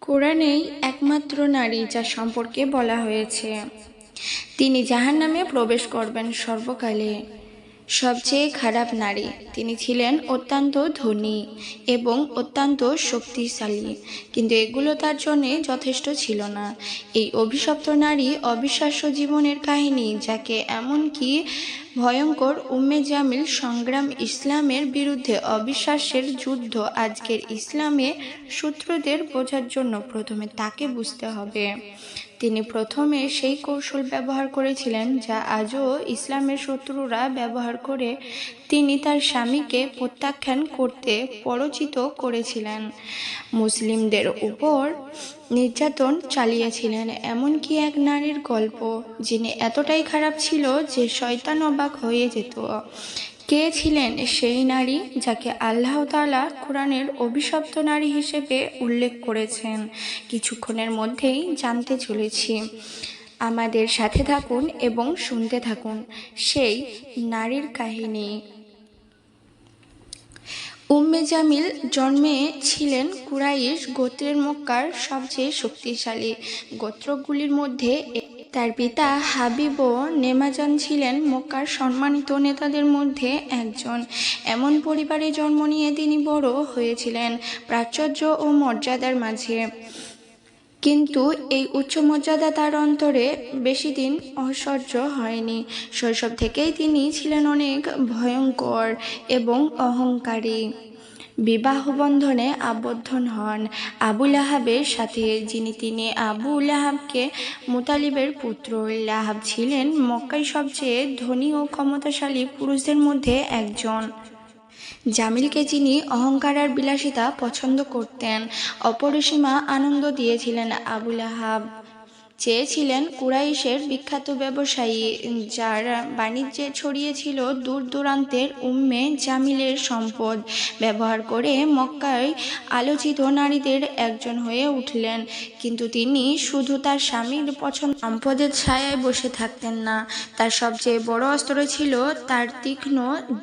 কোরআনেই একমাত্র নারী যার সম্পর্কে বলা হয়েছে তিনি জাহান্নামে প্রবেশ করবেন সর্বকালে। সবচেয়ে খারাপ নারী। তিনি ছিলেন অত্যন্ত ধনী এবং অত্যন্ত শক্তিশালী, কিন্তু এগুলো তার জন্যে যথেষ্ট ছিল না। এই অভিশপ্ত নারী অবিশ্বাস্য জীবনের কাহিনী, যাকে এমনকি ভয়ঙ্কর উম্মে জামিল সংগ্রাম, ইসলামের বিরুদ্ধে অবিশ্বাসের যুদ্ধ। আজকের ইসলামে শত্রুদের বোঝার জন্য প্রথমে তাকে বুঝতে হবে। তিনি প্রথমে সেই কৌশল ব্যবহার করেছিলেন যা আজও ইসলামের শত্রুরা ব্যবহার করে। তিনি তার স্বামীকে প্রত্যাখ্যান করতে প্ররোচিত করেছিলেন, মুসলিমদের উপর নির্যাতন চালিয়েছিলেন। এমনকি এক নারীর গল্প, যিনি এতটাই খারাপ ছিল যে শয়তান অবাক হয়ে যেত। কে ছিলেন সেই নারী যাকে আল্লাহ তাআলা কোরআনের অভিশপ্ত নারী হিসেবে উল্লেখ করেছেন? কিছুক্ষণের মধ্যেই জানতে চলেছি। আমাদের সাথে থাকুন এবং শুনতে থাকুন সেই নারীর কাহিনী। উম্মে জামিল জন্মে ছিলেন কুরাইশ গোত্রের, মক্কার সবচেয়ে শক্তিশালী গোত্রগুলির মধ্যে। তার পিতা হাবিব ও নেমাজান ছিলেন মক্কার সম্মানিত নেতাদের মধ্যে একজন। এমন পরিবারে জন্ম নিয়ে তিনি বড় হয়েছিলেন প্রাচুর্য ও মর্যাদার মাঝে। কিন্তু এই উচ্চ মর্যাদা তার অন্তরে বেশি দিন অসহ্য হয়নি। শৈশব থেকেই তিনি ছিলেন অনেক ভয়ঙ্কর এবং অহংকারী। বিবাহ বন্ধনে আবদ্ধ হন আবু লাহাবের সাথে, তিনি আবু লাহাবকে মুতালিবের পুত্র। লাহাব ছিলেন মক্কায় সবচেয়ে ধনী ও ক্ষমতাশালী পুরুষদের মধ্যে একজন। জামিলকে যিনি অহংকার আর বিলাসিতা পছন্দ করতেন, অপরিসীমা আনন্দ দিয়েছিলেন। আবু লাহাব চেয়েছিলেন কুরাইশের বিখ্যাত ব্যবসায়ী, যার বাণিজ্যে ছড়িয়েছিল দূর দূরান্তের, উম্মে জামিলের সম্পদ ব্যবহার করে মক্কায় আলোচিত নারীদের একজন হয়ে উঠলেন। কিন্তু তিনি শুধু তার স্বামীর পছন্দ সম্পদের ছায়ায় বসে থাকতেন না। তার সবচেয়ে বড় অস্ত্র ছিল তার তীক্ষ্ণ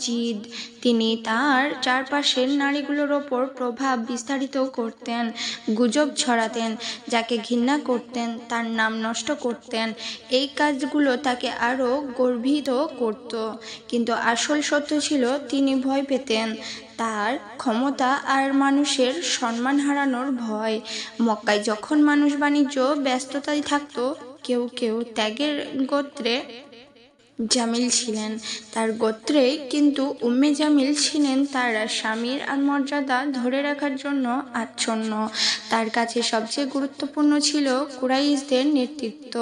জিদ। তিনি তার চারপাশের নারীগুলোর ওপর প্রভাব বিস্তারিত করতেন, গুজব ছড়াতেন, যাকে ঘৃণা করতেন তার নাম নষ্ট করতেন। এই কাজগুলো তাকে আরও গর্বিত করত, কিন্তু আসল সত্য ছিল তিনি ভয় পেতেন, তার ক্ষমতা আর মানুষের সম্মান হারানোর ভয়। মক্কায় যখন মানুষ বাণিজ্য ব্যস্ততায় থাকত, কেউ কেউ ত্যাগের গোত্রে জামিল ছিলেন তার গোত্রে, কিন্তু উম্মে জামিল ছিলেন তার স্বামীর আর মর্যাদা ধরে রাখার জন্য আচ্ছন্ন। তার কাছে সবচেয়ে গুরুত্বপূর্ণ ছিল কুরাইশদের নেতৃত্ব,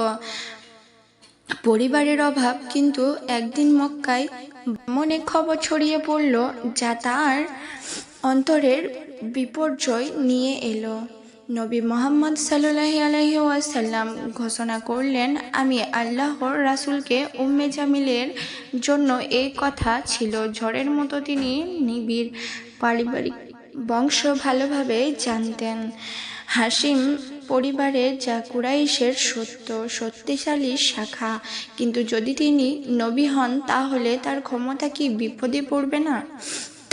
পরিবারের অভাব। কিন্তু একদিন মক্কায় এমন এক খবর ছড়িয়ে পড়ল যা তার অন্তরের বিপর্যয় নিয়ে এলো। নবী মুহাম্মদ সাল্লাল্লাহু আলাইহি ওয়াসাল্লাম ঘোষণা করলেন, আমি আল্লাহর রাসূলকে উম্মে জামিলের জন্য এই কথা ছিল ঝড়ের মতো। তিনি নিবিড় পারিবারিক বংশ ভালোভাবে জানতেন। হাশিম পরিবারে, যা কুরাইশের শক্তিশালী শাখা। কিন্তু যদি তিনি নবী হন, তাহলে তার ক্ষমতা কি বিপদে পড়বে না?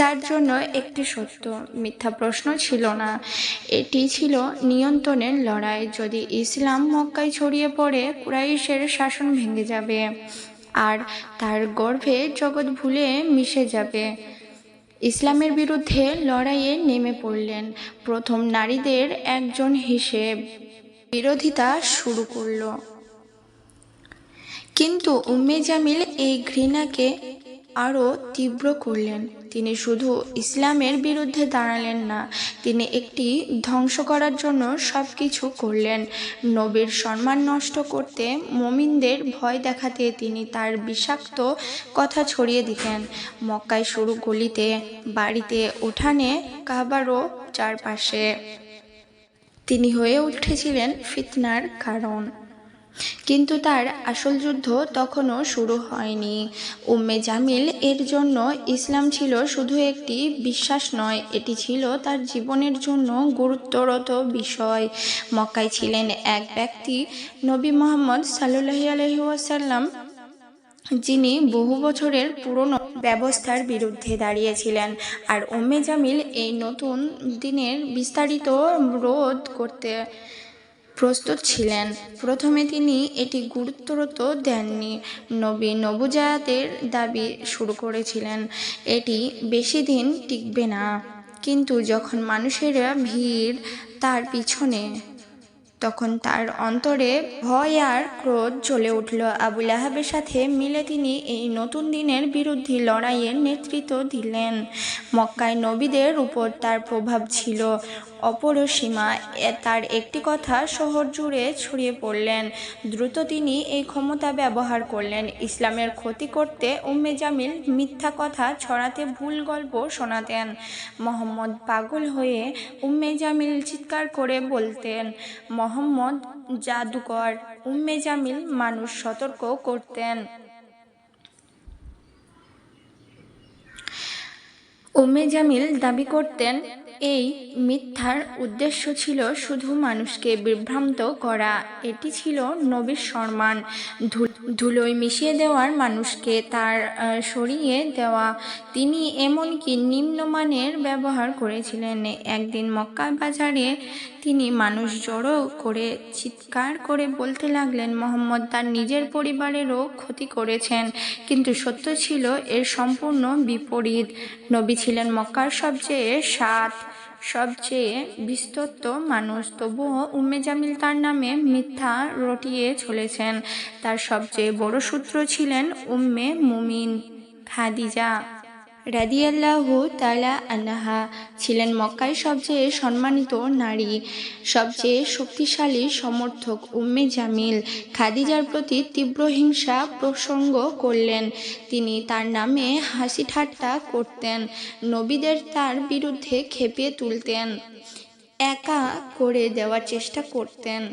তার জন্য একটি সত্য মিথ্যা প্রশ্ন ছিল না, এটি ছিল নিয়ন্ত্রণের লড়াই। যদি ইসলাম মক্কায় ছড়িয়ে পড়ে, কুরাইশের শাসন ভেঙে যাবে আর তার গর্ভে জগৎ ভুলে মিশে যাবে। ইসলামের বিরুদ্ধে লড়াইয়ে নেমে পড়লেন প্রথম নারীদের একজন হিসেব বিরোধিতা শুরু করল। কিন্তু উম্মে জামিল এই ঘৃণাকে আরও তীব্র করলেন। তিনি শুধু ইসলামের বিরুদ্ধে দাঁড়ালেন না, তিনি একটি ধ্বংস করার জন্য সব কিছু করলেন। নবীর সম্মান নষ্ট করতে, মুমিনদের ভয় দেখাতে তিনি তার বিষাক্ত কথা ছড়িয়ে দিতেন। মক্কায় শুরু গলিতে, বাড়িতে, উঠানে, কাবারও চারপাশে তিনি হয়ে উঠেছিলেন ফিতনার কারণ। কিন্তু তার আসল যুদ্ধ তখনও শুরু হয়নি। উম্মে জামিল এর জন্য ইসলাম ছিল শুধু একটি বিশ্বাস নয়, এটি ছিল তার জীবনের জন্য গুরুতর বিষয়। মক্কায় ছিলেন এক ব্যক্তি, নবী মুহাম্মদ সাল্লাল্লাহু আলাইহি ওয়াসাল্লাম যিনি বহু বছরের পুরনো ব্যবস্থার বিরুদ্ধে দাঁড়িয়েছিলেন। আর উম্মে জামিল এই নতুন দিনের বিস্তারিত রোধ করতে প্রস্তুত ছিলেন। প্রথমে তিনি এটি গুরুত্ব দেননি। নবী নবুজাতের দাবি শুরু করেছিলেন, এটি বেশি দিন টিকবে না। কিন্তু যখন মানুষেরা ভিড় তার পিছনে, তখন তার অন্তরে ভয় আর ক্রোধ জ্বলে উঠল। আবু লাহাবের সাথে মিলে তিনি এই নতুন দিনের বিরুদ্ধে লড়াইয়ের নেতৃত্ব দিলেন। মক্কায় নবীদের উপর তার প্রভাব ছিল অপরিসীমা। তার একটি কথা শহর জুড়ে ছড়িয়ে পড়লেন। দ্রুত তিনি এই ক্ষমতা ব্যবহার করলেন ইসলামের ক্ষতি করতে। উম্মে জামিল মিথ্যা কথা ছড়াতে, ভুল গল্প শোনাতেন। মোহাম্মদ পাগল হয়ে উম্মে জামিল চিৎকার করে বলতেন, মোহাম্মদ জাদুকর। উম্মে জামিল মানুষ সতর্ক করতেন। উম্মে জামিল দাবি করতেন, এই মিথ্যার উদ্দেশ্য ছিল শুধু মানুষকে বিভ্রান্ত করা। এটি ছিল নবীর সম্মান ধুলোয় মিশিয়ে দেওয়ার, মানুষকে তার সরিয়ে দেওয়া। তিনি এমনকি নিম্নমানের ব্যবহার করেছিলেন। একদিন মক্কা বাজারে তিনি মানুষ জড়ো করে চিৎকার করে বলতে লাগলেন, মোহাম্মদ তার নিজের পরিবারেরও ক্ষতি করেছেন। কিন্তু সত্য ছিল এর সম্পূর্ণ বিপরীত। নবী ছিলেন মক্কার সবচেয়ে বিস্তৃত মানুষ। তবুও উম্মে জামিল তার নামে মিথ্যা রটিয়ে চলেছেন। তার সবচেয়ে বড় শত্রু ছিলেন উম্মে মুমিন খাদিজা রাদিয়াল্লাহু তাআলা আনহা। ছিলেন মক্কায় সবচেয়ে সম্মানিত নারী, সবচেয়ে শক্তিশালী সমর্থক। উম্মে জামিল খাদিজার প্রতি তীব্র হিংসা প্রসঙ্গ করলেন। তিনি তার নামে হাসি ঠাট্টা করতেন, নবীদের তার বিরুদ্ধে খেপিয়ে তুলতেন, একা করে দেওয়ার চেষ্টা করতেন।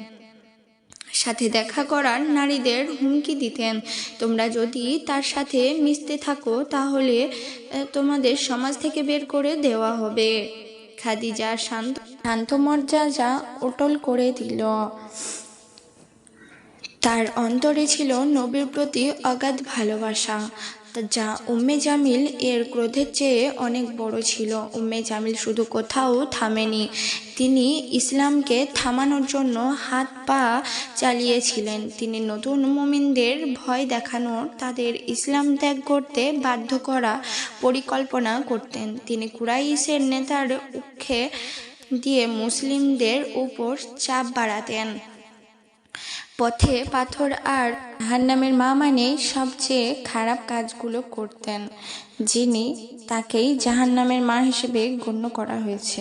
সাথে দেখা করার নারীদের হুমকি দিতেন, তোমরা যদি তার সাথে মিশতে থাকো তাহলে তোমাদের সমাজ থেকে বের করে দেওয়া হবে। খাদিজা শান্ত মর্যাদা অটল করে দিল। তার অন্তরে ছিল নবীর প্রতি অগাধ ভালোবাসা, যা উম্মে জামিল এর ক্রোধের চেয়ে অনেক বড় ছিল। উম্মে জামিল শুধু কোথাও থামেনি, তিনি ইসলামকে থামানোর জন্য হাত পা চালিয়েছিলেন। তিনি নতুন মুমিনদের ভয় দেখানো, তাদের ইসলাম ত্যাগ করতে বাধ্য করা পরিকল্পনা করতেন। তিনি কুরাইশের নেতার উৎসাহে দিয়ে মুসলিমদের উপর চাপ বাড়াতেন। পথে পাথর আর জাহান্নামের মা মানে সবচেয়ে খারাপ কাজগুলো করতেন, যিনি তাকেই জাহান্নামের মা হিসেবে গণ্য করা হয়েছে।